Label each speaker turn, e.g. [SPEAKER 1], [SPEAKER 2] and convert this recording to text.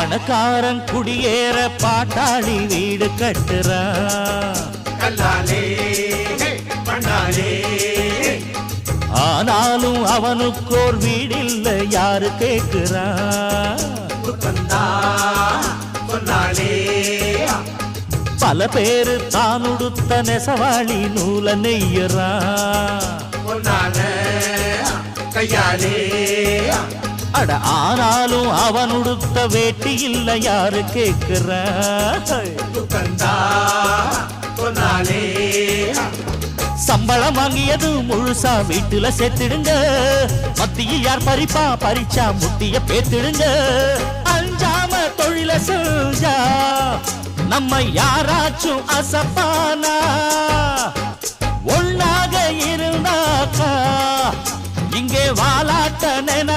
[SPEAKER 1] பணக்காரன் குடியேற பாட்டாளி வீடு கட்டுறான். ஆனாலும் அவனுக்கோர் வீடில்ல யாரு கேட்கிறான். பல பேரு தான் உடுத்த நெசவாளி நூல நெய்யறான். அட ஆனாலும் அவன் உடுத்த வேட்டி இல்ல யாரு கேட்கிறான். சம்பளம் வாங்கியது முழுசா வீட்டுல சேர்த்திடுங்க. மத்திய யார் பறிப்பா பறிச்சா முட்டிய பேத்திடுங்க. அஞ்சாம தொழில செஞ்சா நம்ம யாராச்சும் அசப்பானா. ஒன்னாக இருந்தாக்கா இங்கே வாலாட்ட நினை